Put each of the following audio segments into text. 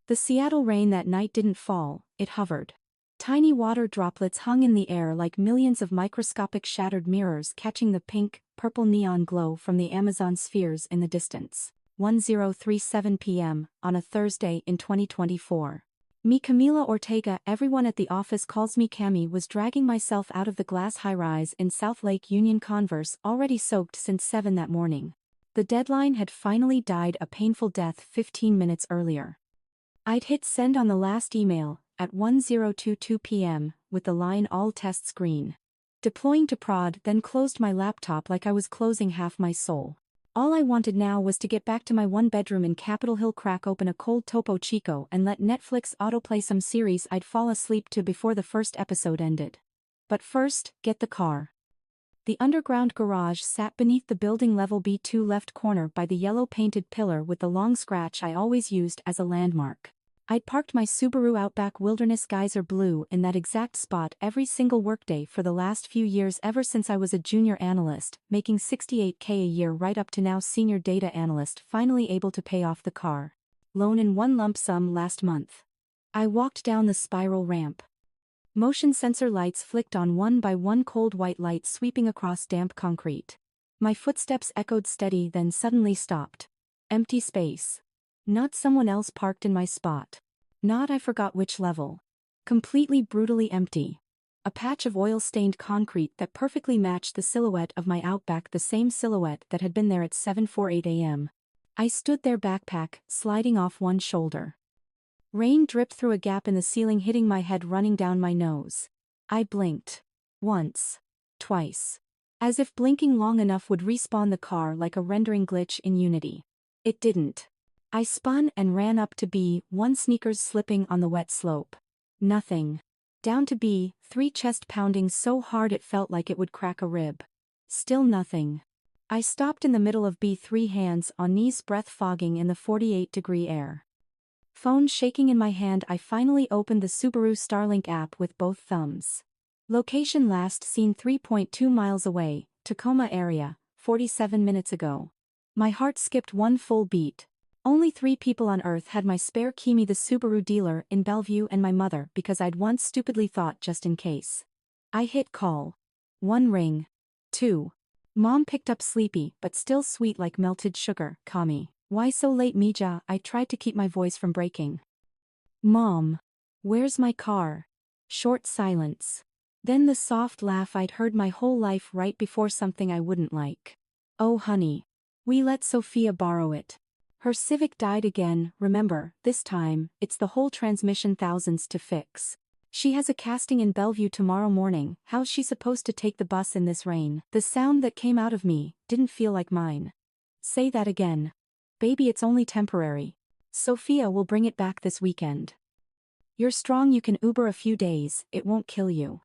The Seattle rain that night didn't fall, it hovered. Tiny water droplets hung in the air like millions of microscopic shattered mirrors catching the pink, purple neon glow from the Amazon spheres in the distance. 10:37 p.m. on a Thursday in 2024. Me Camila Ortega, everyone at the office calls me Cammy, was dragging myself out of the glass high-rise in South Lake Union, Converse already soaked since 7 that morning. The deadline had finally died a painful death 15 minutes earlier. I'd hit send on the last email, at 10:22 p.m., with the line all tests green. Deploying to prod, then closed my laptop like I was closing half my soul. All I wanted now was to get back to my one-bedroom in Capitol Hill, crack open a cold Topo Chico and let Netflix autoplay some series I'd fall asleep to before the first episode ended. But first, get the car. The underground garage sat beneath the building level B2 left corner by the yellow-painted pillar with the long scratch I always used as a landmark. I'd parked my Subaru Outback Wilderness Geyser Blue in that exact spot every single workday for the last few years, ever since I was a junior analyst, making $68K a year right up to now senior data analyst, finally able to pay off the car loan in one lump sum last month. I walked down the spiral ramp. Motion sensor lights flicked on one by one, cold white light sweeping across damp concrete. My footsteps echoed steady, then suddenly stopped. Empty space. Not someone else parked in my spot. Not I forgot which level. Completely brutally empty. A patch of oil-stained concrete that perfectly matched the silhouette of my Outback, the same silhouette that had been there at 7:48 a.m. I stood there, backpack sliding off one shoulder. Rain dripped through a gap in the ceiling, hitting my head, running down my nose. I blinked. Once. Twice. As if blinking long enough would respawn the car like a rendering glitch in Unity. It didn't. I spun and ran up to B1, sneakers slipping on the wet slope. Nothing. Down to B3, chest pounding so hard it felt like it would crack a rib. Still nothing. I stopped in the middle of B3, hands on knees, breath fogging in the 48-degree air. Phone shaking in my hand, I finally opened the Subaru Starlink app with both thumbs. Location last seen 3.2 miles away, Tacoma area, 47 minutes ago. My heart skipped one full beat. Only 3 people on earth had my spare key: me, the Subaru dealer in Bellevue, and my mother, because I'd once stupidly thought just in case. I hit call. 1 ring. 2. Mom picked up, sleepy but still sweet like melted sugar. Kami, why so late, Mija? I tried to keep my voice from breaking. Mom. Where's my car? Short silence. Then the soft laugh I'd heard my whole life right before, something I wouldn't like. Oh honey. We let Sofia borrow it. Her Civic died again, remember, this time, it's the whole transmission, thousands to fix. She has a casting in Bellevue tomorrow morning. How's she supposed to take the bus in this rain? The sound that came out of me didn't feel like mine. Say that again. Baby, it's only temporary. Sofia will bring it back this weekend. You're strong, you can Uber a few days, it won't kill you.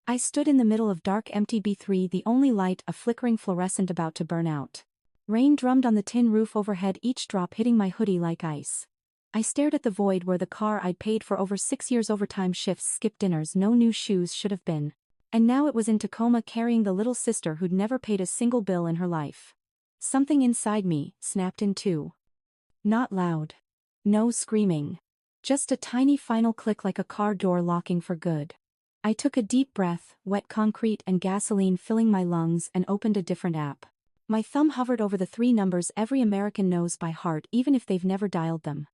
I stood in the middle of dark empty B3, the only light a flickering fluorescent about to burn out. Rain drummed on the tin roof overhead, each drop hitting my hoodie like ice. I stared at the void where the car I'd paid for over 6 years, overtime shifts, skip dinners, no new shoes should have been. And now it was in Tacoma, carrying the little sister who'd never paid a single bill in her life. Something inside me snapped in two. Not loud. No screaming. Just a tiny final click, like a car door locking for good. I took a deep breath, wet concrete and gasoline filling my lungs, and opened a different app. My thumb hovered over the 3 numbers every American knows by heart, even if they've never dialed them.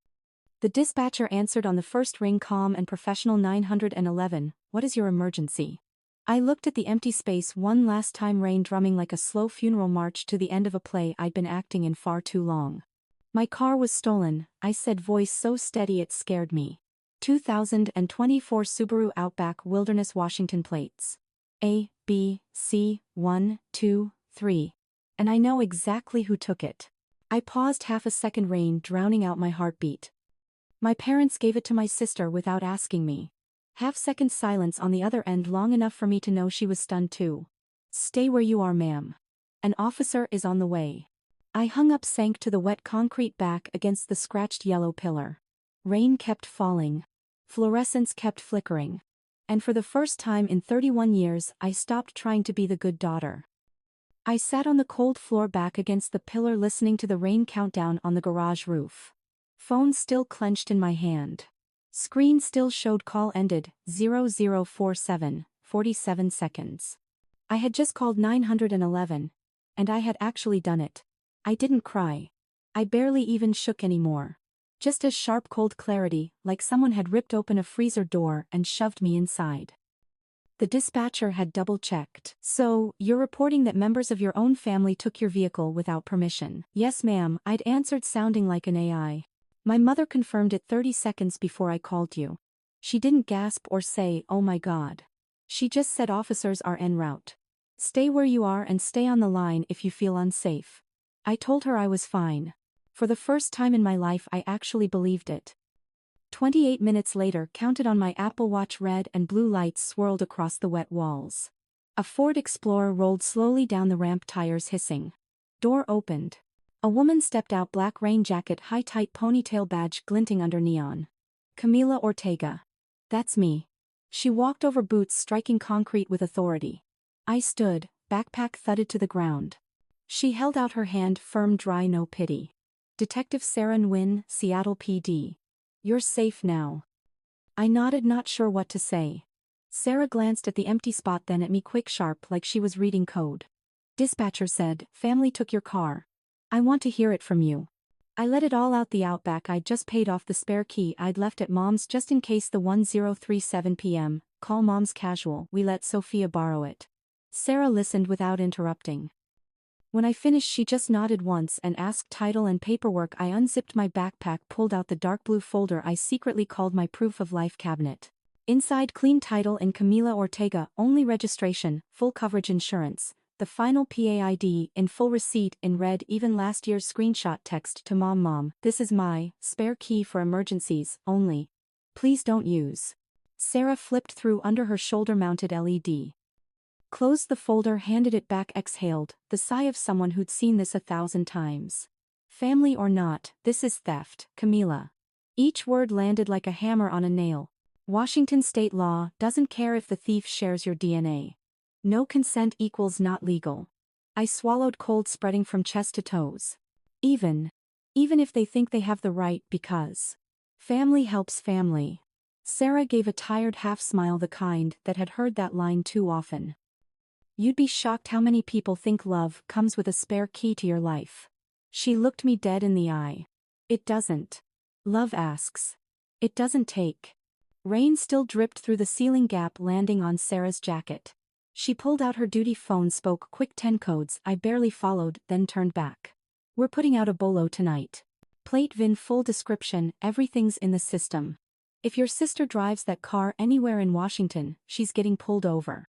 The dispatcher answered on the first ring, calm and professional. 911, what is your emergency? I looked at the empty space one last time, rain drumming like a slow funeral march to the end of a play I'd been acting in far too long. My car was stolen, I said, voice so steady it scared me. 2024 Subaru Outback Wilderness, Washington plates. A, B, C, 1, 2, 3. And I know exactly who took it. I paused half a second, rain drowning out my heartbeat. My parents gave it to my sister without asking me. Half-second silence on the other end, long enough for me to know she was stunned too. Stay where you are, ma'am. An officer is on the way. I hung up, sank to the wet concrete back against the scratched yellow pillar. Rain kept falling. Fluorescence kept flickering. And for the first time in 31 years, I stopped trying to be the good daughter. I sat on the cold floor back against the pillar, listening to the rain countdown on the garage roof. Phone still clenched in my hand. Screen still showed call ended, 0047, 47 seconds. I had just called 911. And I had actually done it. I didn't cry. I barely even shook anymore. Just a sharp cold clarity, like someone had ripped open a freezer door and shoved me inside. The dispatcher had double-checked. So, you're reporting that members of your own family took your vehicle without permission? Yes ma'am, I'd answered sounding like an AI. My mother confirmed it 30 seconds before I called you. She didn't gasp or say, oh my god. She just said officers are en route. Stay where you are and stay on the line if you feel unsafe. I told her I was fine. For the first time in my life I actually believed it. 28 minutes later, counted on my Apple Watch, red and blue lights swirled across the wet walls. A Ford Explorer rolled slowly down the ramp, tires hissing. Door opened. A woman stepped out, black rain jacket, high tight ponytail, badge glinting under neon. Camila Ortega. That's me. She walked over, boots striking concrete with authority. I stood, backpack thudded to the ground. She held out her hand, firm, dry, no pity. Detective Sarah Nguyen, Seattle PD. You're safe now. I nodded, not sure what to say. Sarah glanced at the empty spot, then at me, quick, sharp, like she was reading code. Dispatcher said, family took your car. I want to hear it from you. I let it all out, the Outback I'd just paid off, the spare key I'd left at mom's just in case, the 1037 p.m., call mom's casual, we let Sofia borrow it. Sarah listened without interrupting. When I finished she just nodded once and asked title and paperwork. I unzipped my backpack, pulled out the dark blue folder I secretly called my proof of life cabinet. Inside, clean title in Camila Ortega, only registration, full coverage insurance. The final PAID in full, receipt in red, even last year's screenshot, text to mom, this is my spare key for emergencies only. Please don't use. Sarah flipped through under her shoulder-mounted LED. Closed the folder, handed it back, exhaled, the sigh of someone who'd seen this 1,000 times. Family or not, this is theft, Camila. Each word landed like a hammer on a nail. Washington state law doesn't care if the thief shares your DNA. No consent equals not legal. I swallowed, cold spreading from chest to toes. Even if they think they have the right, because family helps family. Sarah gave a tired half smile, the kind that had heard that line too often. You'd be shocked how many people think love comes with a spare key to your life. She looked me dead in the eye. It doesn't. Love asks. It doesn't take. Rain still dripped through the ceiling gap, landing on Sarah's jacket. She pulled out her duty phone, spoke quick 10 codes I barely followed, then turned back. We're putting out a bolo tonight. Plate VIN, full description, everything's in the system. If your sister drives that car anywhere in Washington, she's getting pulled over.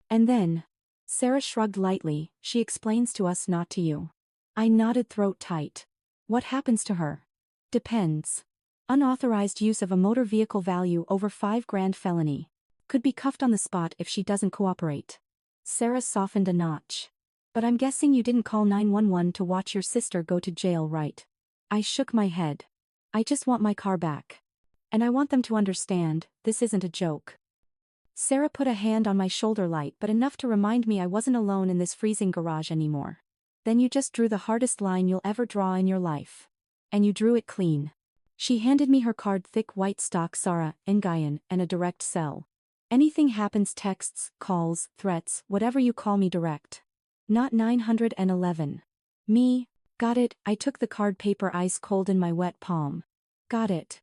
And then, Sarah shrugged lightly, she explains to us, not to you. I nodded, throat tight. What happens to her? Depends. Unauthorized use of a motor vehicle, value over $5,000, felony. Could be cuffed on the spot if she doesn't cooperate. Sarah softened a notch. But I'm guessing you didn't call 911 to watch your sister go to jail, right? I shook my head. I just want my car back. And I want them to understand, this isn't a joke. Sarah put a hand on my shoulder, light but enough to remind me I wasn't alone in this freezing garage anymore. Then you just drew the hardest line you'll ever draw in your life. And you drew it clean. She handed me her card, thick white stock, Sarah, Nguyen, and a direct cell. Anything happens, texts, calls, threats, whatever you call me, direct. Not 911. Me. Got it. I took the card, paper ice cold in my wet palm. Got it.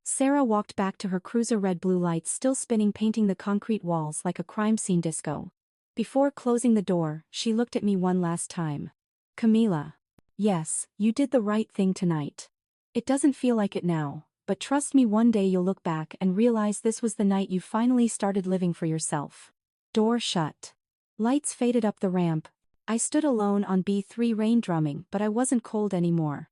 Sarah walked back to her cruiser, red blue lights still spinning, painting the concrete walls like a crime scene disco. Before closing the door, she looked at me one last time. Camila. Yes, you did the right thing tonight. It doesn't feel like it now, but trust me, one day you'll look back and realize this was the night you finally started living for yourself. Door shut. Lights faded up the ramp. I stood alone on B3, rain drumming, but I wasn't cold anymore.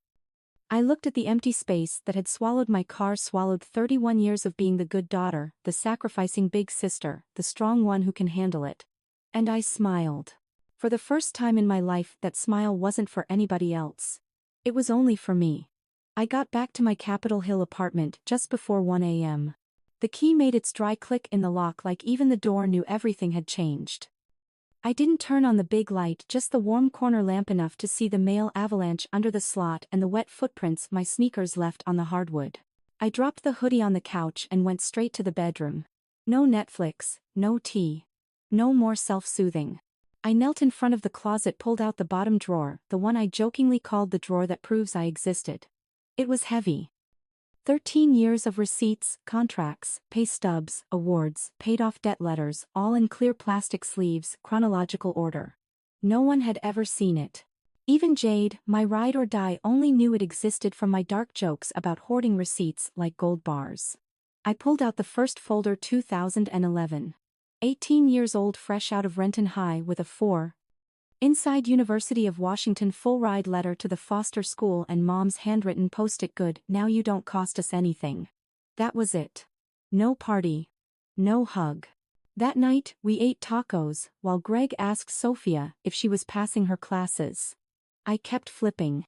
I looked at the empty space that had swallowed my car, swallowed 31 years of being the good daughter, the sacrificing big sister, the strong one who can handle it. And I smiled. For the first time in my life, that smile wasn't for anybody else. It was only for me. I got back to my Capitol Hill apartment just before 1 a.m. The key made its dry click in the lock, like even the door knew everything had changed. I didn't turn on the big light, just the warm corner lamp enough to see the mail avalanche under the slot and the wet footprints my sneakers left on the hardwood. I dropped the hoodie on the couch and went straight to the bedroom. No Netflix, no tea. No more self-soothing. I knelt in front of the closet, pulled out the bottom drawer, the one I jokingly called the drawer that proves I existed. It was heavy. 13 years of receipts, contracts, pay stubs, awards, paid-off debt letters, all in clear plastic sleeves, chronological order. No one had ever seen it. Even Jade, my ride or die, only knew it existed from my dark jokes about hoarding receipts like gold bars. I pulled out the first folder. 2011. 18 years old, fresh out of Renton High with a 4. Inside, University of Washington full ride letter to the Foster School and Mom's handwritten post-it, good, now you don't cost us anything. That was it. No party. No hug. That night, we ate tacos, while Greg asked Sofia if she was passing her classes. I kept flipping.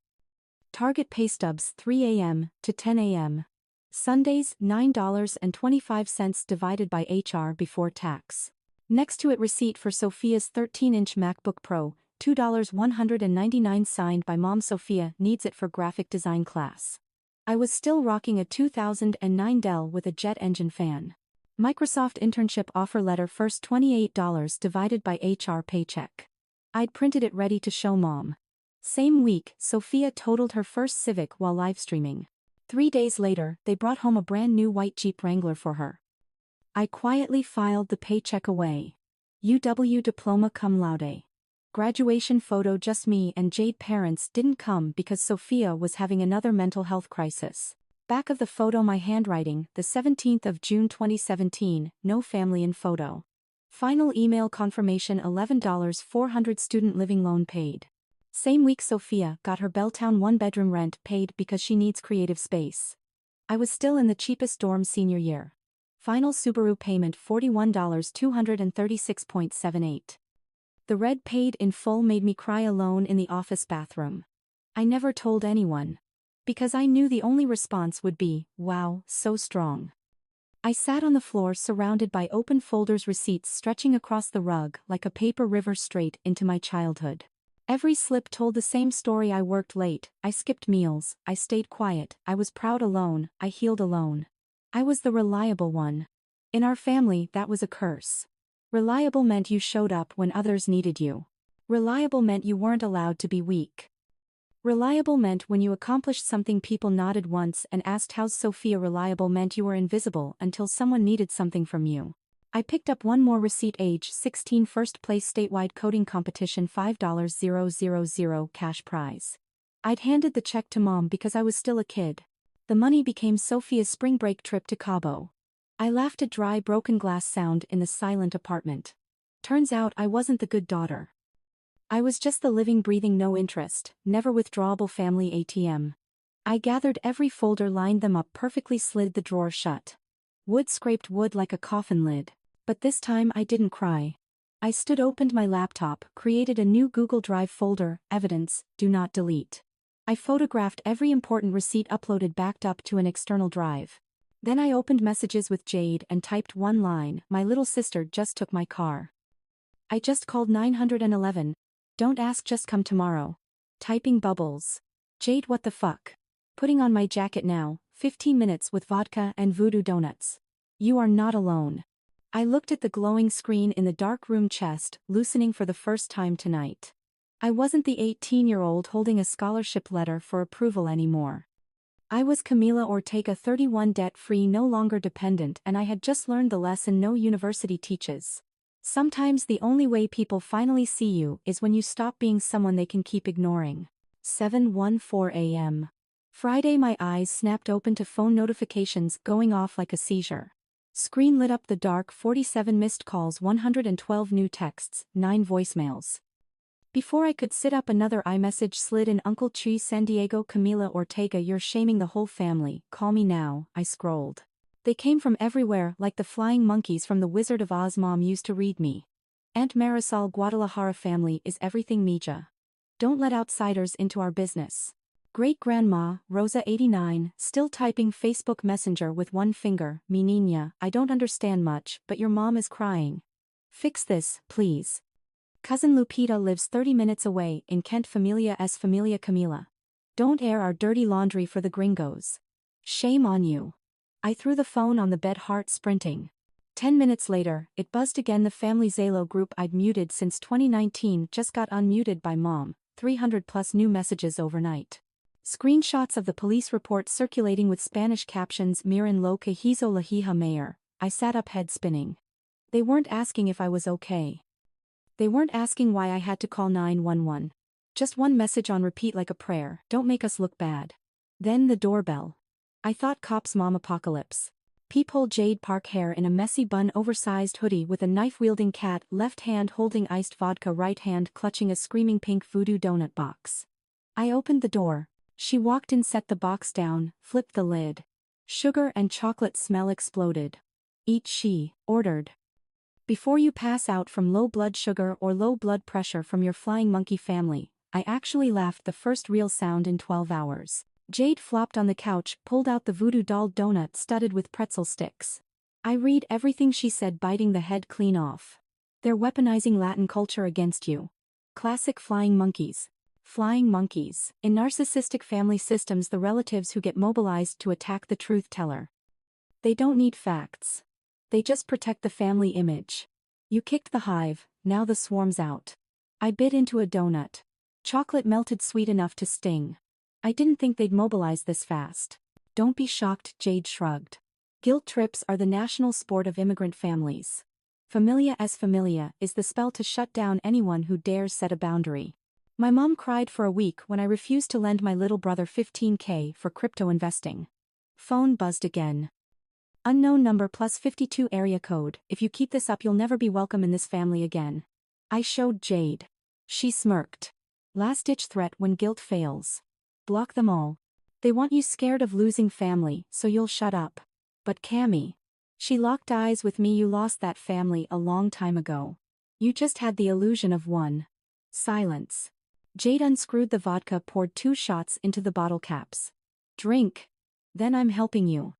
Target pay stubs 3 a.m. to 10 a.m. Sundays $9.25 divided by HR before tax. Next to it, receipt for Sofia's 13-inch MacBook Pro, $199 signed by Mom. Sofia needs it for graphic design class. I was still rocking a 2009 Dell with a jet engine fan. Microsoft internship offer letter, first $28 divided by HR paycheck. I'd printed it ready to show Mom. Same week, Sofia totaled her first Civic while live streaming. 3 days later, they brought home a brand new white Jeep Wrangler for her. I quietly filed the paycheck away. UW diploma cum laude. Graduation photo, just me and Jade. Parents didn't come because Sofia was having another mental health crisis. Back of the photo, my handwriting, the 17th of June 2017, no family in photo. Final email confirmation, $11 400 student living loan paid. Same week, Sofia got her Belltown 1-bedroom rent paid because she needs creative space. I was still in the cheapest dorm senior year. Final Subaru payment, $41 236.78. The red paid in full made me cry alone in the office bathroom. I never told anyone. Because I knew the only response would be, wow, so strong. I sat on the floor surrounded by open folders, receipts stretching across the rug like a paper river straight into my childhood. Every slip told the same story. I worked late, I skipped meals, I stayed quiet, I was proud alone, I healed alone. I was the reliable one. In our family, that was a curse. Reliable meant you showed up when others needed you. Reliable meant you weren't allowed to be weak. Reliable meant when you accomplished something people nodded once and asked how's Sofia. Reliable meant you were invisible until someone needed something from you. I picked up one more receipt, age 16, first place statewide coding competition, $5,000 cash prize. I'd handed the check to Mom because I was still a kid. The money became Sofia's spring break trip to Cabo. I laughed at dry broken glass sound in the silent apartment. Turns out I wasn't the good daughter. I was just the living, breathing, no interest, never withdrawable family ATM. I gathered every folder, lined them up perfectly, slid the drawer shut. Wood scraped wood like a coffin lid. But this time I didn't cry. I stood, opened my laptop, created a new Google Drive folder, evidence, do not delete. I photographed every important receipt, uploaded, backed up to an external drive. Then I opened messages with Jade and typed one line, my little sister just took my car. I just called 911. Don't ask, just come tomorrow. Typing bubbles. Jade, what the fuck? Putting on my jacket now, 15 minutes with vodka and voodoo donuts. You are not alone. I looked at the glowing screen in the dark room, chest, loosening for the first time tonight. I wasn't the 18-year-old holding a scholarship letter for approval anymore. I was Camila Ortega, 31, debt-free, no longer dependent, and I had just learned the lesson no university teaches. Sometimes the only way people finally see you is when you stop being someone they can keep ignoring. 7:14 a.m. Friday, my eyes snapped open to phone notifications going off like a seizure. Screen lit up, the dark, 47 missed calls, 112 new texts, 9 voicemails. Before I could sit up, another iMessage slid in. Uncle Cheese, San Diego. Camila Ortega, you're shaming the whole family, call me now. I scrolled. They came from everywhere, like the flying monkeys from The Wizard of Oz. Mom used to read me. Aunt Marisol, Guadalajara. Family is everything, Mija. Don't let outsiders into our business. Great-grandma, Rosa, 89, still typing Facebook Messenger with one finger. Mi niña, I don't understand much, but your mom is crying. Fix this, please. Cousin Lupita lives 30 minutes away in Kent. Familia Camila. Don't air our dirty laundry for the gringos. Shame on you. I threw the phone on the bed, heart sprinting. 10 minutes later, it buzzed again. The family Zalo group I'd muted since 2019 just got unmuted by mom. 300 plus new messages overnight. Screenshots of the police report circulating with Spanish captions. Miren lo que hizo la hija mayor. I sat up, head spinning. They weren't asking if I was okay. They weren't asking why I had to call 911. Just one message on repeat like a prayer: don't make us look bad. Then the doorbell. I thought cops. Mom apocalypse. Peephole. Jade Park. Hair in a messy bun, oversized hoodie with a knife-wielding cat, left hand holding iced vodka, right hand clutching a screaming pink voodoo donut box. I opened the door. She walked in, set the box down, flipped the lid. Sugar and chocolate smell exploded. Eat, she ordered. Before you pass out from low blood sugar or low blood pressure from your flying monkey family. I actually laughed, the first real sound in 12 hours. Jade flopped on the couch, pulled out the voodoo doll donut studded with pretzel sticks. I read everything she said, biting the head clean off. They're weaponizing Latin culture against you. Classic flying monkeys. Flying monkeys. In narcissistic family systems, the relatives who get mobilized to attack the truth teller. They don't need facts. They just protect the family image. You kicked the hive, now the swarm's out. I bit into a donut. Chocolate melted, sweet enough to sting. I didn't think they'd mobilize this fast. Don't be shocked, Jade shrugged. Guilt trips are the national sport of immigrant families. Familia is the spell to shut down anyone who dares set a boundary. My mom cried for a week when I refused to lend my little brother $15K for crypto investing. Phone buzzed again. Unknown number +52 area code. If you keep this up, you'll never be welcome in this family again. I showed Jade. She smirked. Last-ditch threat when guilt fails. Block them all. They want you scared of losing family, so you'll shut up. But Cammy. She locked eyes with me. You lost that family a long time ago. You just had the illusion of one. Silence. Jade unscrewed the vodka, poured 2 shots into the bottle caps. Drink. Then I'm helping you.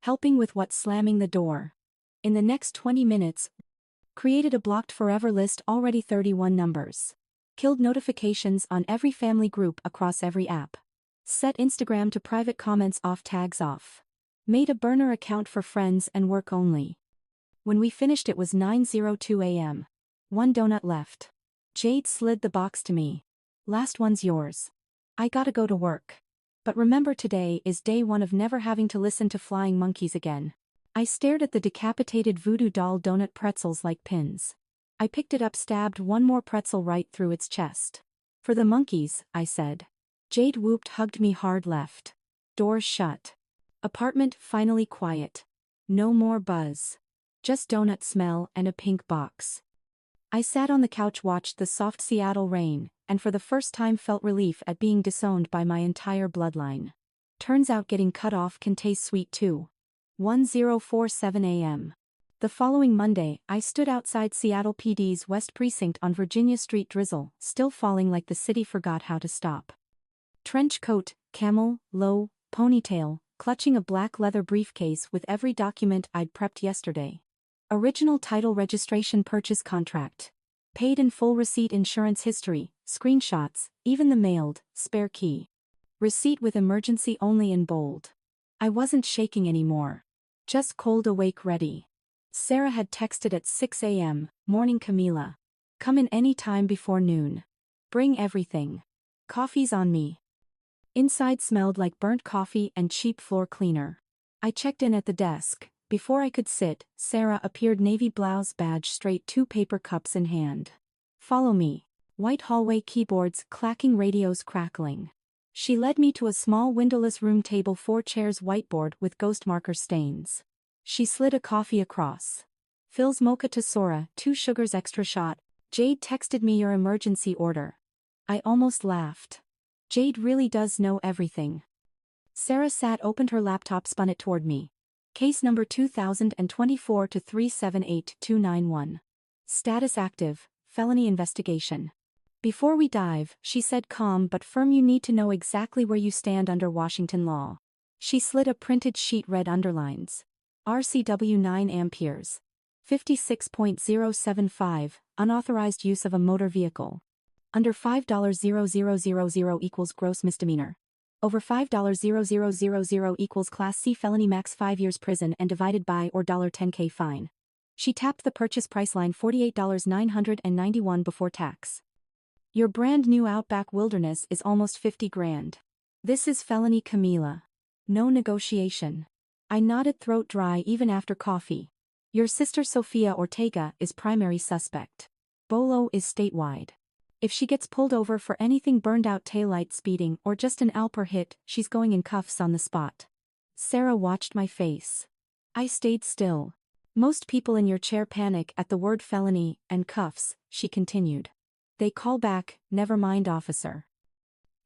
Helping with what? Slamming the door. In the next 20 minutes, created a blocked forever list, already 31 numbers. Killed notifications on every family group across every app. Set Instagram to private, comments off, tags off. Made a burner account for friends and work only. When we finished, it was 9:02 a.m. 1 donut left. Jade slid the box to me. Last one's yours. I gotta go to work. But remember, today is day 1 of never having to listen to flying monkeys again. I stared at the decapitated voodoo doll donut pretzels like pins. I picked it up, stabbed one more pretzel right through its chest. For the monkeys, I said. Jade whooped, hugged me hard, left. Doors shut. Apartment finally quiet. No more buzz. Just donut smell and a pink box. I sat on the couch, watched the soft Seattle rain, and for the first time felt relief at being disowned by my entire bloodline. Turns out getting cut off can taste sweet too. 10:47 a.m. The following Monday, I stood outside Seattle PD's West Precinct on Virginia Street, drizzle still falling like the city forgot how to stop. Trench coat, camel, low, ponytail, clutching a black leather briefcase with every document I'd prepped yesterday. Original title, registration, purchase contract. Paid in full, receipt, insurance history, screenshots, even the mailed, spare key. Receipt with emergency only in bold. I wasn't shaking anymore. Just cold awake, ready. Sarah had texted at 6 a.m, morning Camila. Come in any time before noon. Bring everything. Coffee's on me. Inside smelled like burnt coffee and cheap floor cleaner. I checked in at the desk. Before I could sit, Sarah appeared, navy blouse, badge straight, 2 paper cups in hand. Follow me. White hallway, keyboards clacking, radios crackling. She led me to a small windowless room, table, 4 chairs, whiteboard with ghost marker stains. She slid a coffee across. Phil's mocha to Sora, 2 sugars, extra shot. Jade texted me your emergency order. I almost laughed. Jade really does know everything. Sarah sat, opened her laptop, spun it toward me. Case number 2024-378291. Status active, felony investigation. Before we dive, she said, calm but firm, you need to know exactly where you stand under Washington law. She slid a printed sheet, read underlines. RCW 9 amperes. 56.075, unauthorized use of a motor vehicle. Under $5,000 equals gross misdemeanor. Over $5,000 equals Class C felony, max 5 years prison and divided by or $10K fine. She tapped the purchase price line $48,991 before tax. Your brand new Outback Wilderness is almost 50 grand. This is felony, Camila. No negotiation. I nodded, throat dry even after coffee. Your sister Sofia Ortega is primary suspect. Bolo is statewide. If she gets pulled over for anything, burned out taillight, speeding, or just an Alper hit, she's going in cuffs on the spot. Sarah watched my face. I stayed still. Most people in your chair panic at the word felony and cuffs, she continued. They call back, never mind, officer.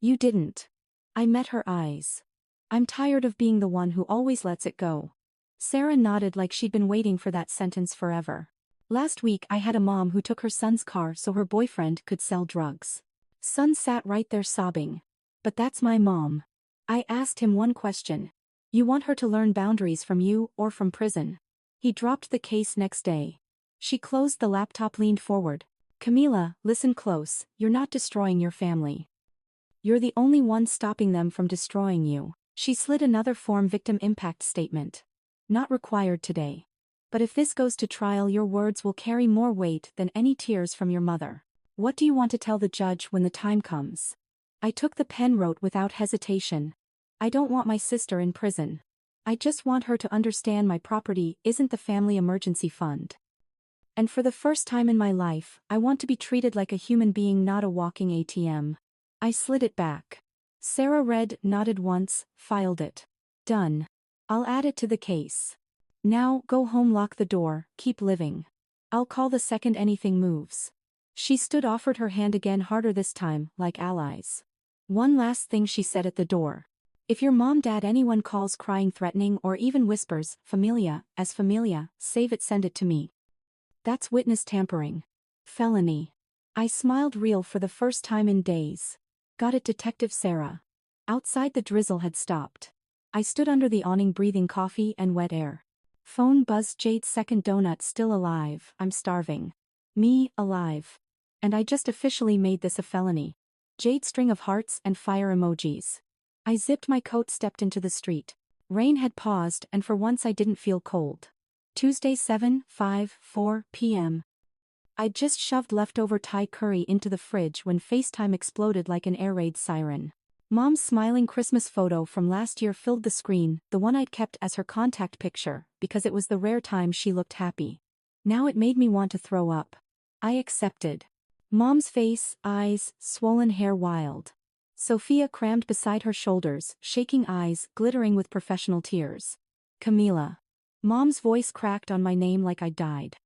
You didn't. I met her eyes. I'm tired of being the one who always lets it go. Sarah nodded like she'd been waiting for that sentence forever. Last week I had a mom who took her son's car so her boyfriend could sell drugs. Son sat right there sobbing. But that's my mom. I asked him one question. You want her to learn boundaries from you or from prison? He dropped the case next day. She closed the laptop, leaned forward. Camila, listen close, you're not destroying your family. You're the only one stopping them from destroying you. She slid another form, victim impact statement. Not required today. But if this goes to trial, your words will carry more weight than any tears from your mother. What do you want to tell the judge when the time comes? I took the pen, wrote without hesitation. I don't want my sister in prison. I just want her to understand my property isn't the family emergency fund. And for the first time in my life, I want to be treated like a human being, not a walking ATM. I slid it back. Sarah read, nodded once, filed it. Done. I'll add it to the case. Now, go home, lock the door, keep living. I'll call the second anything moves. She stood, offered her hand again, harder this time, like allies. One last thing, she said at the door. If your mom, dad, anyone calls, crying, threatening, or even whispers, familia, as familia, save it, send it to me. That's witness tampering. Felony. I smiled, real for the first time in days. Got it, Detective Sarah. Outside the drizzle had stopped. I stood under the awning, breathing coffee and wet air. Phone buzzed. Jade's second donut still alive. I'm starving. Me, alive. And I just officially made this a felony. Jade, string of hearts and fire emojis. I zipped my coat, stepped into the street. Rain had paused, and for once I didn't feel cold. Tuesday, 7:04 p.m. I'd just shoved leftover Thai curry into the fridge when FaceTime exploded like an air raid siren. Mom's smiling Christmas photo from last year filled the screen, the one I'd kept as her contact picture, because it was the rare time she looked happy. Now it made me want to throw up. I accepted. Mom's face, eyes, swollen hair, wild. Sofia crammed beside her shoulders, shaking eyes, glittering with professional tears. Camila. Mom's voice cracked on my name like I died.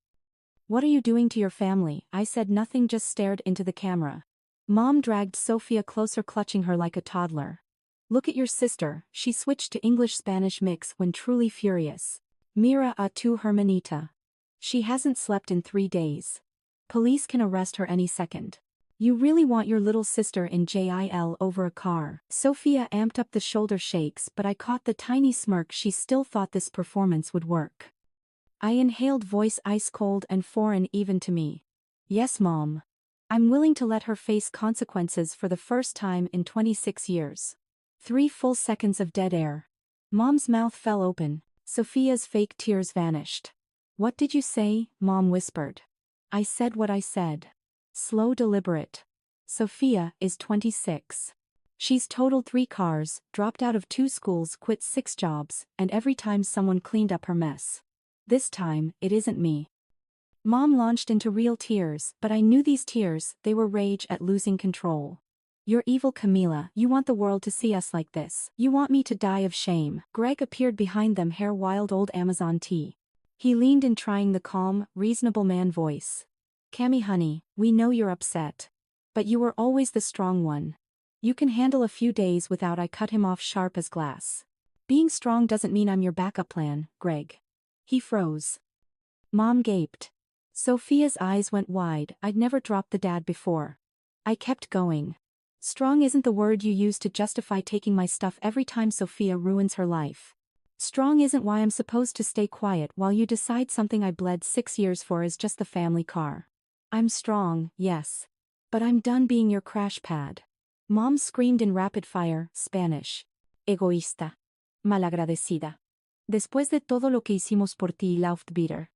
What are you doing to your family? I said nothing, just stared into the camera. Mom dragged Sofia closer, clutching her like a toddler. Look at your sister, she switched to English-Spanish mix when truly furious. Mira a tu hermanita. She hasn't slept in 3 days. Police can arrest her any second. You really want your little sister in jail over a car? Sofia amped up, the shoulder shakes, but I caught the tiny smirk. She still thought this performance would work. I inhaled, voice ice cold and foreign even to me. Yes, Mom. I'm willing to let her face consequences for the first time in 26 years. 3 full seconds of dead air. Mom's mouth fell open. Sofia's fake tears vanished. What did you say? Mom whispered. I said what I said. Slow, deliberate. Sofia is 26. She's totaled 3 cars, dropped out of 2 schools, quit 6 jobs, and every time someone cleaned up her mess. This time, it isn't me. Mom launched into real tears, but I knew these tears, they were rage at losing control. You're evil, Camila. You want the world to see us like this. You want me to die of shame. Greg appeared behind them, hair wild, old Amazon tee. He leaned in, trying the calm, reasonable man voice. Cammy honey, we know you're upset. But you were always the strong one. You can handle a few days without. I cut him off, sharp as glass. Being strong doesn't mean I'm your backup plan, Greg. He froze. Mom gaped. Sofia's eyes went wide. I'd never dropped the dad before. I kept going. Strong isn't the word you use to justify taking my stuff every time Sofia ruins her life. Strong isn't why I'm supposed to stay quiet while you decide something I bled 6 years for is just the family car. I'm strong, yes. But I'm done being your crash pad. Mom screamed in rapid fire, Spanish. Egoísta. Malagradecida. Después de todo lo que hicimos por ti, Laufbeater.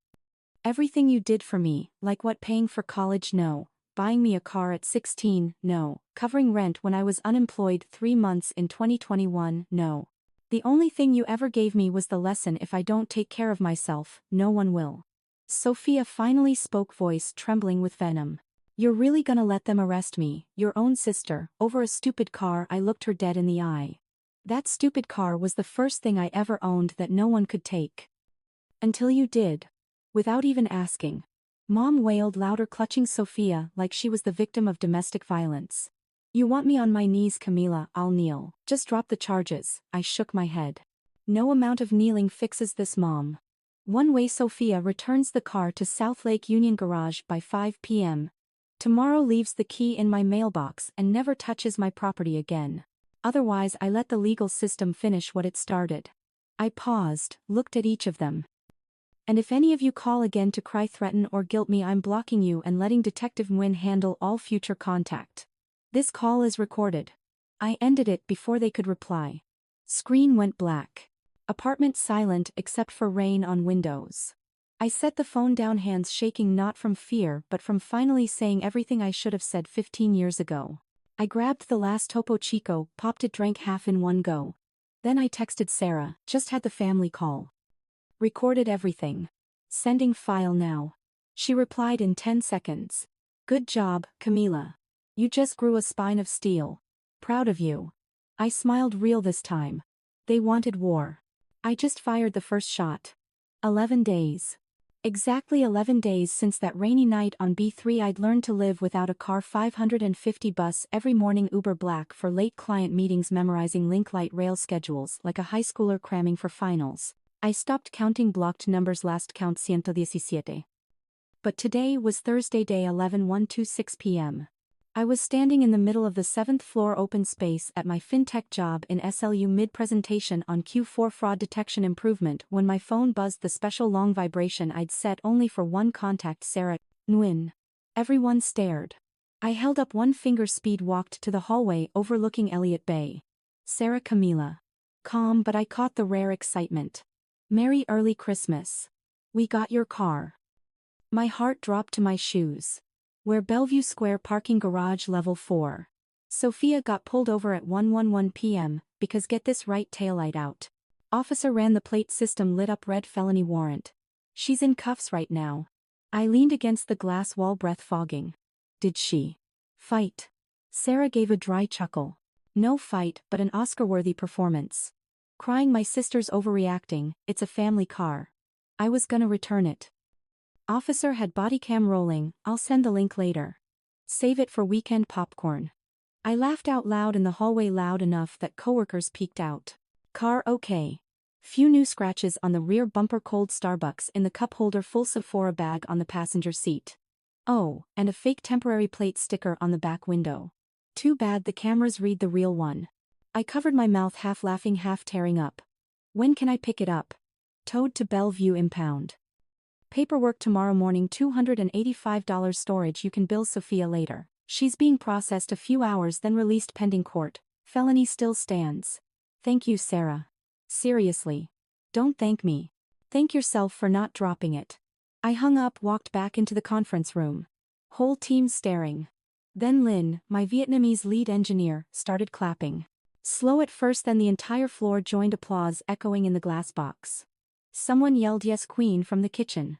Everything you did for me, like what, paying for college, no. Buying me a car at 16, no. Covering rent when I was unemployed 3 months in 2021, no. The only thing you ever gave me was the lesson: if I don't take care of myself, no one will. Sofia finally spoke, voice trembling with venom. You're really gonna let them arrest me, your own sister, over a stupid car? I looked her dead in the eye. That stupid car was the first thing I ever owned that no one could take. Until you did. Without even asking. Mom wailed louder, clutching Sofia like she was the victim of domestic violence. You want me on my knees, Camila? I'll kneel. Just drop the charges. I shook my head. No amount of kneeling fixes this, Mom. One way: Sofia returns the car to South Lake Union Garage by 5 p.m. Tomorrow, leaves the key in my mailbox, and never touches my property again. Otherwise, I let the legal system finish what it started. I paused, looked at each of them. And if any of you call again to cry, threaten, or guilt me, I'm blocking you and letting Detective Nguyen handle all future contact. This call is recorded. I ended it before they could reply. Screen went black. Apartment silent except for rain on windows. I set the phone down, hands shaking, not from fear but from finally saying everything I should have said 15 years ago. I grabbed the last Topo Chico, popped it, drank half in one go. Then I texted Sarah, just had the family call. Recorded everything. Sending file now. She replied in 10 seconds. Good job, Camila. You just grew a spine of steel. Proud of you. I smiled, real this time. They wanted war. I just fired the first shot. 11 days. Exactly 11 days since that rainy night on B3 I'd learned to live without a car. 550 bus every morning, Uber Black for late client meetings, memorizing link light rail schedules like a high schooler cramming for finals. I stopped counting blocked numbers, last count 117. But today was Thursday, day 11/126 p.m. I was standing in the middle of the 7th floor open space at my fintech job in SLU, mid-presentation on Q4 fraud detection improvement, when my phone buzzed, the special long vibration I'd set only for one contact: Sarah. Nguyen. Everyone stared. I held up one finger, speed walked to the hallway overlooking Elliott Bay. Sarah. Camila. Calm, but I caught the rare excitement. Merry early Christmas. We got your car. My heart dropped to my shoes. Where? Bellevue Square parking garage, level 4. Sofia got pulled over at 1:11 p.m. because, get this right, taillight out. Officer ran the plate system, lit up red, felony warrant. She's in cuffs right now. I leaned against the glass wall, breath fogging. Did she fight? Sarah gave a dry chuckle. No fight, but an Oscar-worthy performance. Crying, my sister's overreacting, it's a family car. I was gonna return it. Officer had body cam rolling, I'll send the link later. Save it for weekend popcorn. I laughed out loud in the hallway, loud enough that coworkers peeked out. Car okay. Few new scratches on the rear bumper, cold Starbucks in the cup holder, full Sephora bag on the passenger seat. Oh, and a fake temporary plate sticker on the back window. Too bad the cameras read the real one. I covered my mouth, half laughing, half tearing up. When can I pick it up? Towed to Bellevue, impound. Paperwork tomorrow morning, $285 storage. You can bill Sofia later. She's being processed a few hours, then released pending court. Felony still stands. Thank you, Sarah. Seriously. Don't thank me. Thank yourself for not dropping it. I hung up, walked back into the conference room. Whole team staring. Then Lynn, my Vietnamese lead engineer, started clapping. Slow at first, then the entire floor joined, applause echoing in the glass box. Someone yelled, "Yes, Queen," from the kitchen.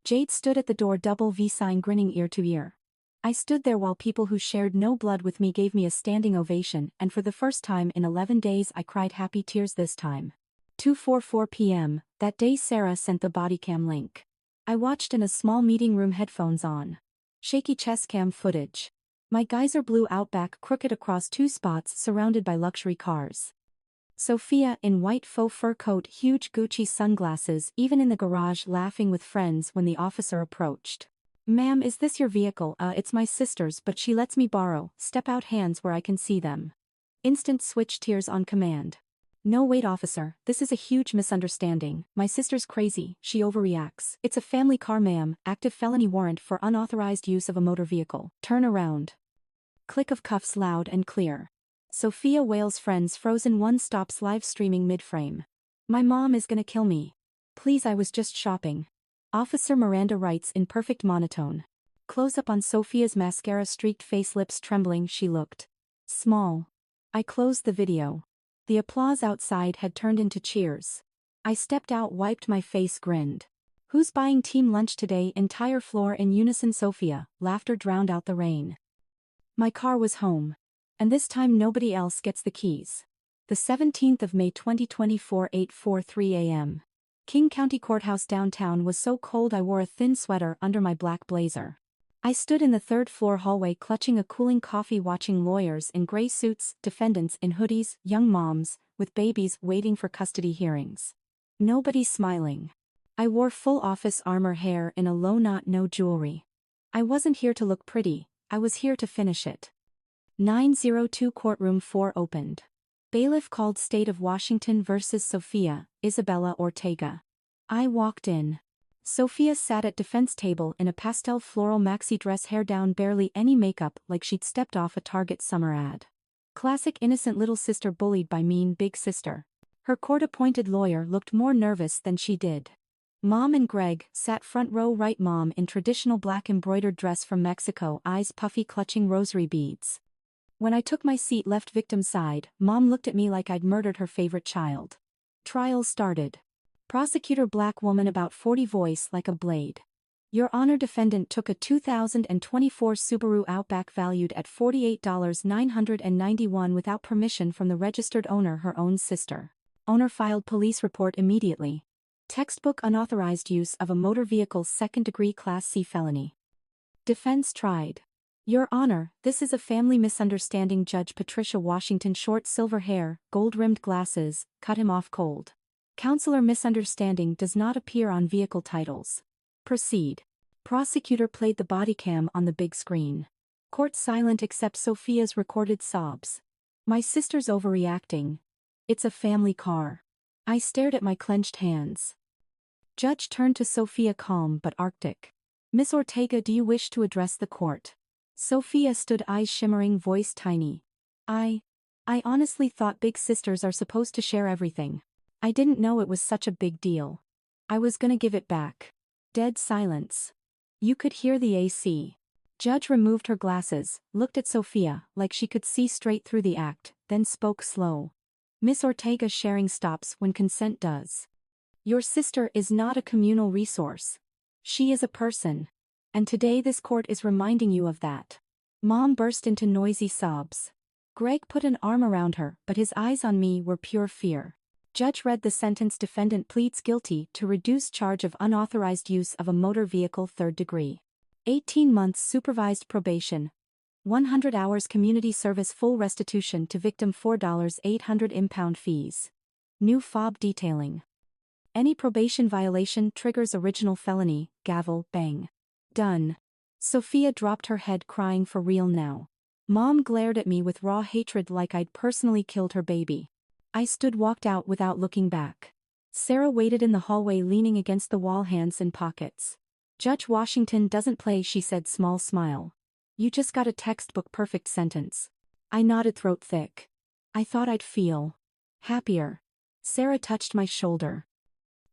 Jade stood at the door, double V sign, grinning ear to ear. I stood there while people who shared no blood with me gave me a standing ovation, and for the first time in 11 days I cried happy tears this time. 2:44 p.m., that day Sarah sent the bodycam link. I watched in a small meeting room, headphones on. Shaky chest cam footage. My geyser blue Outback crooked across 2 spots, surrounded by luxury cars. Sofia in white faux fur coat, huge Gucci sunglasses, even in the garage, laughing with friends when the officer approached. "Ma'am, is this your vehicle?" It's my sister's, but she lets me borrow." Step out, hands where I can see them. Instant switch, tears on command. No, wait, officer, this is a huge misunderstanding. My sister's crazy, she overreacts. It's a family car, ma'am, active felony warrant for unauthorized use of a motor vehicle. Turn around. Click of cuffs loud and clear. Sofia wails, friends frozen. One stops live streaming mid-frame. My mom is gonna kill me. Please, I was just shopping. Officer Miranda writes in perfect monotone. Close up on Sofia's mascara-streaked face, lips trembling. She looked small. I closed the video. The applause outside had turned into cheers. I stepped out, wiped my face, grinned. Who's buying team lunch today? Entire floor in unison. Sofia. Laughter drowned out the rain. My car was home. And this time nobody else gets the keys. The 17th of May 2024, 8:43 a.m. King County Courthouse downtown was so cold I wore a thin sweater under my black blazer. I stood in the third-floor hallway clutching a cooling coffee, watching lawyers in gray suits, defendants in hoodies, young moms with babies waiting for custody hearings. Nobody smiling. I wore full office armor, hair in a low knot, no jewelry. I wasn't here to look pretty, I was here to finish it. 902 Courtroom 4 opened. Bailiff called State of Washington versus Sofia, Isabella Ortega. I walked in. Sofia sat at defense table in a pastel floral maxi dress, hair down, barely any makeup, like she'd stepped off a Target summer ad. Classic innocent little sister bullied by mean big sister. Her court-appointed lawyer looked more nervous than she did. Mom and Greg sat front row right, mom in traditional black embroidered dress from Mexico, eyes puffy, clutching rosary beads. When I took my seat left victim's side, mom looked at me like I'd murdered her favorite child. Trial started. Prosecutor, black woman about 40, voice like a blade. Your Honor, defendant took a 2024 Subaru Outback valued at $48,991 without permission from the registered owner, her own sister. Owner filed police report immediately. Textbook unauthorized use of a motor vehicle, second-degree Class C felony. Defense tried. Your Honor, this is a family misunderstanding. Judge Patricia Washington, short silver hair, gold-rimmed glasses, cut him off cold. Counselor, misunderstanding does not appear on vehicle titles. Proceed. Prosecutor played the body cam on the big screen. Court silent except Sofia's recorded sobs. My sister's overreacting. It's a family car. I stared at my clenched hands. Judge turned to Sofia, calm but arctic. Miss Ortega, do you wish to address the court? Sofia stood, eyes shimmering, voice tiny. I honestly thought big sisters are supposed to share everything. I didn't know it was such a big deal. I was gonna give it back. Dead silence. You could hear the AC. Judge removed her glasses, looked at Sofia like she could see straight through the act, then spoke slow. Miss Ortega, sharing stops when consent does. Your sister is not a communal resource. She is a person. And today this court is reminding you of that. Mom burst into noisy sobs. Greg put an arm around her, but his eyes on me were pure fear. Judge read the sentence. Defendant pleads guilty to reduced charge of unauthorized use of a motor vehicle, third degree. 18 months supervised probation. 100 hours community service, full restitution to victim, $4,800 impound fees. New fob detailing. Any probation violation triggers original felony, gavel, bang. Done. Sofia dropped her head, crying for real now. Mom glared at me with raw hatred like I'd personally killed her baby. I stood, walked out without looking back. Sarah waited in the hallway, leaning against the wall, hands in pockets. Judge Washington doesn't play, she said, small smile. You just got a textbook perfect sentence. I nodded, throat thick. I thought I'd feel happier. Sarah touched my shoulder.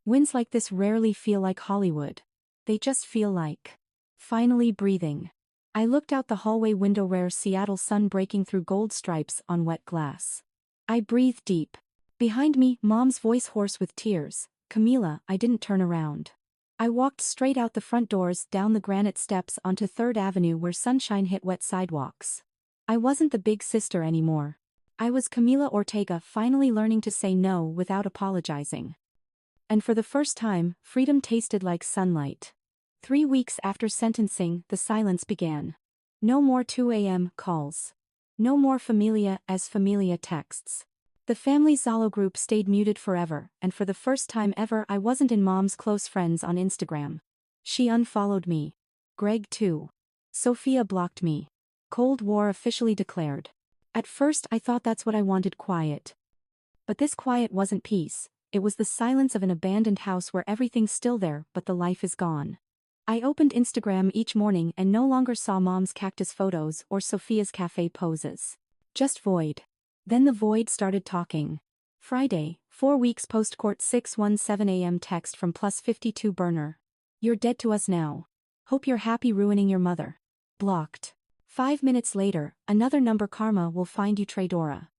Wins like this rarely feel like Hollywood. They just feel like finally breathing. I looked out the hallway window, rare Seattle sun breaking through gold stripes on wet glass. I breathed deep. Behind me, Mom's voice hoarse with tears. Camila, I didn't turn around. I walked straight out the front doors, down the granite steps onto 3rd Avenue where sunshine hit wet sidewalks. I wasn't the big sister anymore. I was Camila Ortega, finally learning to say no without apologizing. And for the first time, freedom tasted like sunlight. 3 weeks after sentencing, the silence began. No more 2 a.m. calls. No more familia as familia texts. The family Zalo group stayed muted forever, and for the first time ever I wasn't in Mom's close friends on Instagram. She unfollowed me. Greg too. Sofia blocked me. Cold War officially declared. At first I thought that's what I wanted, quiet. But this quiet wasn't peace, it was the silence of an abandoned house where everything's still there but the life is gone. I opened Instagram each morning and no longer saw mom's cactus photos or Sofia's cafe poses. Just void. Then the void started talking. Friday, 4 weeks post-court 6:17 a.m. text from +52 burner. You're dead to us now. Hope you're happy ruining your mother. Blocked. 5 minutes later, another number karma will find you Traidora.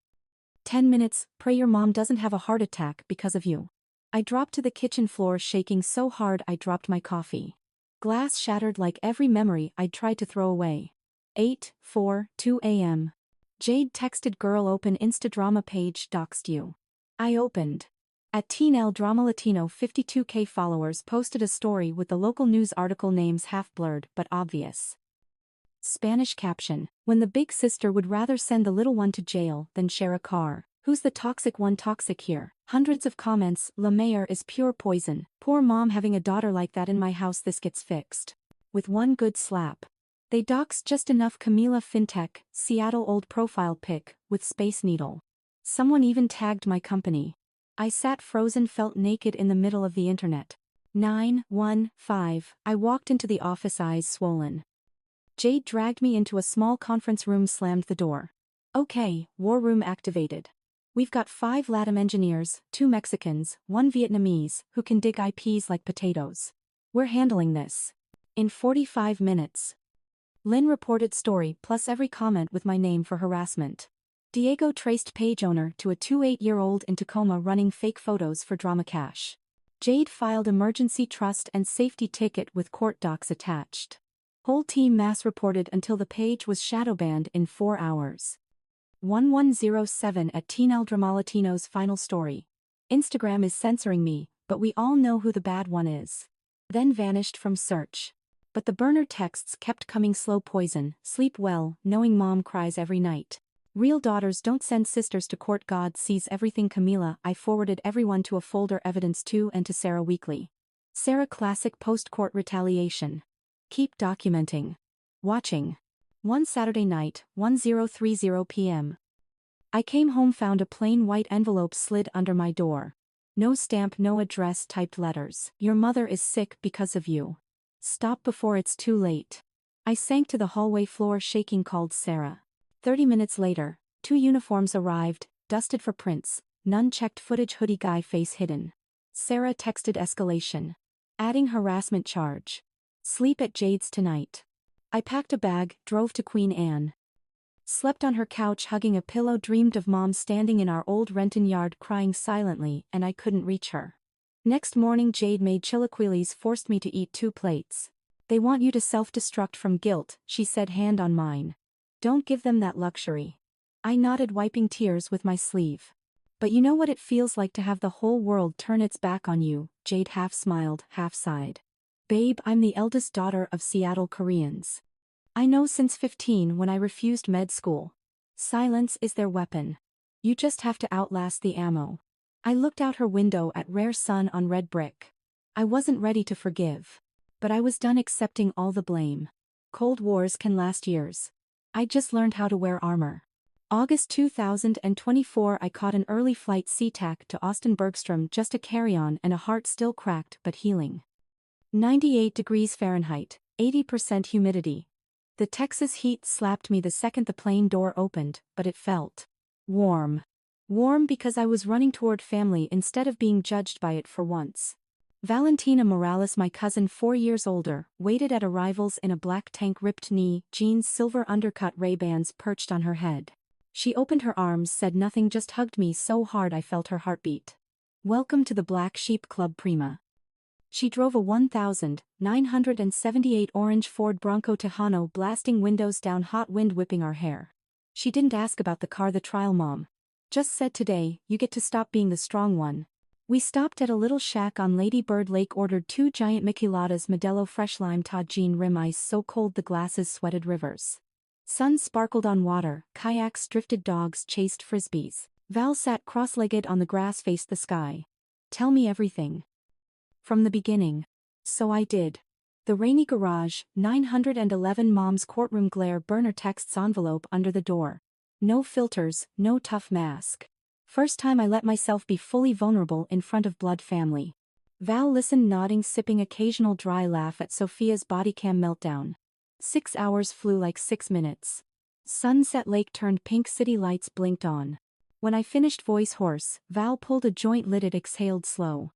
10 minutes, pray your mom doesn't have a heart attack because of you. I dropped to the kitchen floor shaking so hard I dropped my coffee. Glass shattered like every memory I'd tried to throw away. 8:42 a.m. Jade texted girl open Insta drama page doxed you. I opened. At Teen Drama Latino 52K followers posted a story with the local news article names half blurred but obvious. Spanish caption, when the big sister would rather send the little one to jail than share a car. Who's the toxic one toxic here? Hundreds of comments, La Mayor is pure poison. Poor mom having a daughter like that in my house, this gets fixed. With one good slap. They doxed just enough Camila fintech, Seattle old profile pic, with Space Needle. Someone even tagged my company. I sat frozen, felt naked in the middle of the internet. 9:15, I walked into the office, eyes swollen. Jade dragged me into a small conference room, slammed the door. Okay, war room activated. We've got 5 LATAM engineers, 2 Mexicans, 1 Vietnamese, who can dig IPs like potatoes. We're handling this. In 45 minutes. Lynn reported story plus every comment with my name for harassment. Diego traced page owner to a 28-year-old in Tacoma running fake photos for drama cash. Jade filed emergency trust and safety ticket with court docs attached. Whole team mass reported until the page was shadow banned in 4 hours. 1107 at Teen Dramalatino's final story. Instagram is censoring me, but we all know who the bad one is. Then vanished from search. But the burner texts kept coming, slow poison, sleep well, knowing mom cries every night. Real daughters don't send sisters to court, God sees everything Camila. I forwarded everyone to a folder evidence to and to Sarah weekly. Sarah classic post-court retaliation. Keep documenting. Watching. One Saturday night, 10:30 p.m. I came home, found a plain white envelope slid under my door. No stamp, no address, typed letters. Your mother is sick because of you. Stop before it's too late. I sank to the hallway floor shaking, called Sarah. 30 minutes later, 2 uniforms arrived, dusted for prints, none checked, footage, hoodie guy face hidden. Sarah texted escalation. Adding harassment charge. Sleep at Jade's tonight. I packed a bag, drove to Queen Anne. Slept on her couch hugging a pillow, dreamed of mom standing in our old Renton yard crying silently, and I couldn't reach her. Next morning Jade made chilaquiles, forced me to eat 2 plates. They want you to self-destruct from guilt, she said, hand on mine. Don't give them that luxury. I nodded, wiping tears with my sleeve. But you know what it feels like to have the whole world turn its back on you, Jade half smiled, half sighed. Babe, I'm the eldest daughter of Seattle Koreans. I know since 15 when I refused med school. Silence is their weapon. You just have to outlast the ammo. I looked out her window at rare sun on red brick. I wasn't ready to forgive. But I was done accepting all the blame. Cold wars can last years. I just learned how to wear armor. August 2024, I caught an early flight SeaTac to Austin Bergstrom, just a carry-on and a heart still cracked but healing. 98 degrees Fahrenheit, 80% humidity. The Texas heat slapped me the second the plane door opened, but it felt warm. Warm because I was running toward family instead of being judged by it for once. Valentina Morales, my cousin 4 years older, waited at arrivals in a black tank, ripped knee, jeans, silver undercut, Ray-Bans perched on her head. She opened her arms, said nothing, just hugged me so hard I felt her heartbeat. Welcome to the Black Sheep Club, Prima. She drove a 1978 orange Ford Bronco Tejano, blasting windows down, hot wind whipping our hair. She didn't ask about the car, the trial mom. Just said, today, you get to stop being the strong one. We stopped at a little shack on Lady Bird Lake, ordered 2 giant micheladas, Modelo fresh lime tagine, rim ice so cold the glasses sweated rivers. Sun sparkled on water, kayaks drifted, dogs chased frisbees. Val sat cross-legged on the grass, faced the sky. Tell me everything. From the beginning. So I did. The rainy garage, 911 mom's courtroom glare, burner texts, envelope under the door. No filters, no tough mask. First time I let myself be fully vulnerable in front of blood family. Val listened nodding, sipping occasional dry laugh at Sofia's body cam meltdown. 6 hours flew like 6 minutes. Sunset Lake turned pink, city lights blinked on. When I finished voice hoarse, Val pulled a joint, lit it, exhaled slow.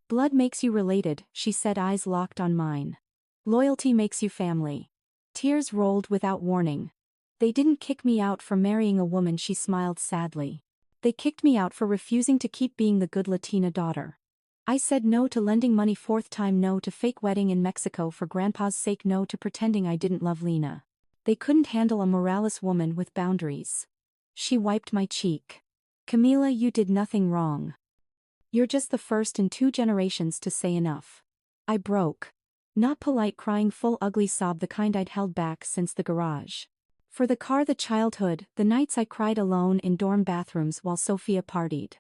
Blood makes you related, she said, eyes locked on mine. Loyalty makes you family. Tears rolled without warning. They didn't kick me out for marrying a woman, she smiled sadly. They kicked me out for refusing to keep being the good Latina daughter. I said no to lending money, 4th time no to fake wedding in Mexico for grandpa's sake, no to pretending I didn't love Lena. They couldn't handle a moralist woman with boundaries. She wiped my cheek. Camila, you did nothing wrong. You're just the first in 2 generations to say enough. I broke. Not polite, crying, full ugly sob, the kind I'd held back since the garage. For the car, the childhood, the nights I cried alone in dorm bathrooms while Sofia partied.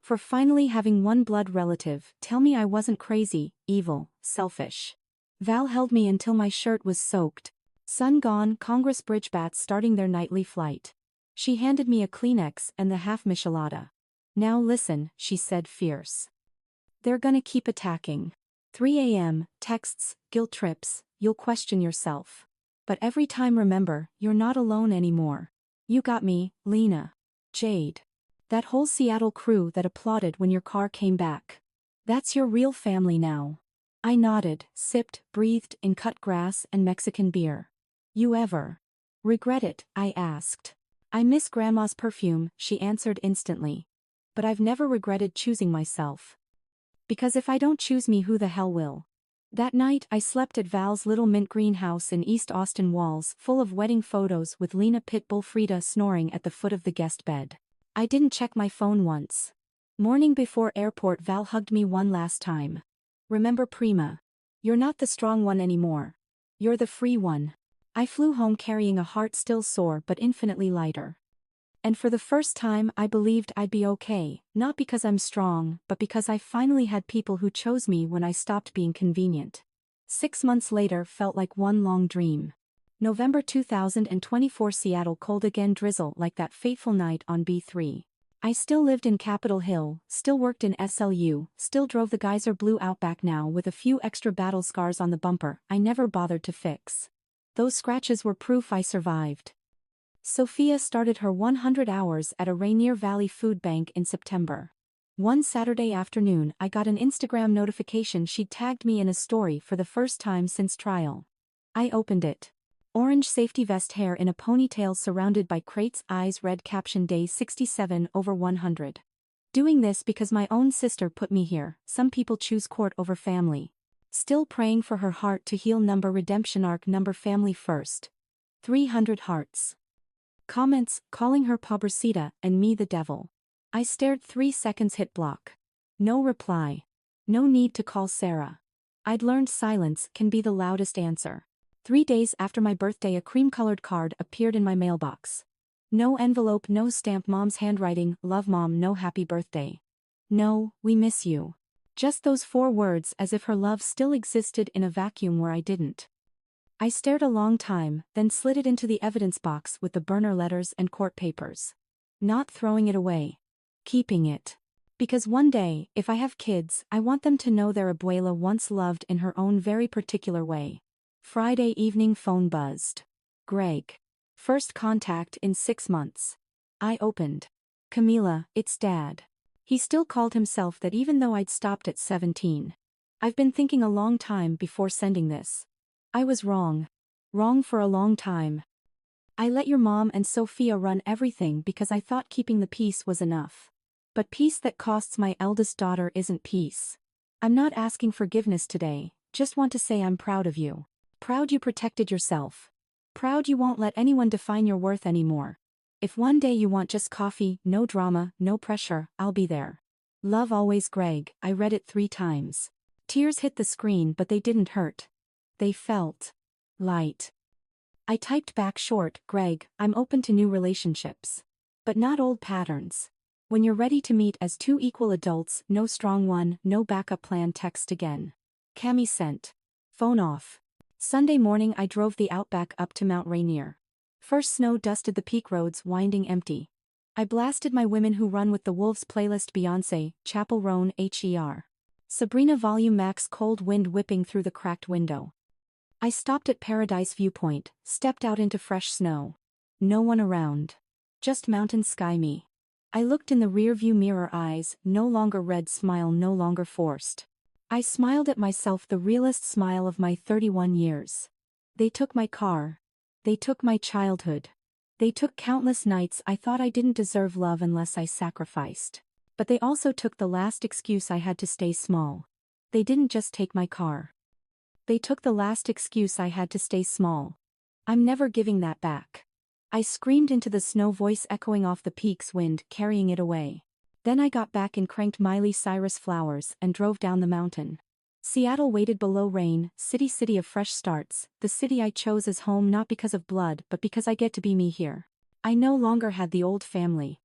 For finally having one blood relative tell me I wasn't crazy, evil, selfish. Val held me until my shirt was soaked. Sun gone, Congress bridge bats starting their nightly flight. She handed me a Kleenex and the half michelada. Now listen, she said, fierce. They're gonna keep attacking. 3 a.m., texts, guilt trips, you'll question yourself. But every time remember, you're not alone anymore. You got me, Lena. Jade. That whole Seattle crew that applauded when your car came back. That's your real family now. I nodded, sipped, breathed in cut grass and Mexican beer. You ever regret it? I asked. I miss Grandma's perfume, she answered instantly. But I've never regretted choosing myself. Because if I don't choose me, who the hell will? That night I slept at Val's little mint green house in East Austin, walls full of wedding photos with Lena Pitbull Frida snoring at the foot of the guest bed. I didn't check my phone once. Morning before airport, Val hugged me one last time. Remember, Prima. You're not the strong one anymore. You're the free one. I flew home carrying a heart still sore but infinitely lighter. And for the first time I believed I'd be okay, not because I'm strong, but because I finally had people who chose me when I stopped being convenient. 6 months later felt like one long dream. November 2024, Seattle, cold again, drizzle like that fateful night on B3. I still lived in Capitol Hill, still worked in SLU, still drove the geyser blue Outback, now with a few extra battle scars on the bumper I never bothered to fix. Those scratches were proof I survived. Sofia started her 100 hours at a Rainier Valley food bank in September. One Saturday afternoon I got an Instagram notification she'd tagged me in a story for the first time since trial. I opened it. Orange safety vest, hair in a ponytail, surrounded by crates, eyes red, caption day 67 over 100. Doing this because my own sister put me here. Some people choose court over family. Still praying for her heart to heal. Number redemption arc. Number family first. 300 hearts. Comments, calling her pobrecita and me the devil. I stared 3 seconds, hit block. No reply. No need to call Sarah. I'd learned silence can be the loudest answer. 3 days after my birthday, a cream-colored card appeared in my mailbox. No envelope, no stamp, mom's handwriting, love mom, no happy birthday. No, we miss you. Just those 4 words, as if her love still existed in a vacuum where I didn't. I stared a long time, then slid it into the evidence box with the burner letters and court papers. Not throwing it away. Keeping it. Because one day, if I have kids, I want them to know their abuela once loved in her own very particular way. Friday evening, phone buzzed. Greg. First contact in 6 months. I opened. Camila, it's Dad. He still called himself that even though I'd stopped at 17. I've been thinking a long time before sending this. I was wrong. Wrong for a long time. I let your mom and Sofia run everything because I thought keeping the peace was enough. But peace that costs my eldest daughter isn't peace. I'm not asking forgiveness today, just want to say I'm proud of you. Proud you protected yourself. Proud you won't let anyone define your worth anymore. If one day you want just coffee, no drama, no pressure, I'll be there. Love always, Greg. I read it 3 times. Tears hit the screen, but they didn't hurt. They felt light. I typed back short, Greg, I'm open to new relationships. But not old patterns. When you're ready to meet as 2 equal adults, no strong one, no backup plan. Text again. Cami sent. Phone off. Sunday morning I drove the Outback up to Mount Rainier. First snow dusted the peak roads, winding empty. I blasted My Women Who Run with the Wolves playlist. Beyoncé, Chapel Roan Sabrina Volume Max. Cold wind whipping through the cracked window. I stopped at Paradise Viewpoint, stepped out into fresh snow. No one around. Just mountain sky. Me. I looked in the rearview mirror, eyes, no longer red, smile no longer forced. I smiled at myself, the realest smile of my 31 years. They took my car. They took my childhood. They took countless nights I thought I didn't deserve love unless I sacrificed. But they also took the last excuse I had to stay small. They didn't just take my car. They took the last excuse I had to stay small. I'm never giving that back. I screamed into the snow, voice echoing off the peaks, wind carrying it away. Then I got back and cranked Miley Cyrus Flowers and drove down the mountain. Seattle waited below, rain, city of fresh starts, the city I chose as home not because of blood but because I get to be me here. I no longer had the old family.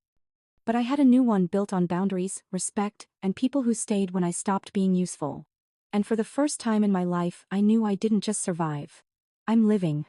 But I had a new one built on boundaries, respect, and people who stayed when I stopped being useful. And for the first time in my life I knew I didn't just survive. I'm living.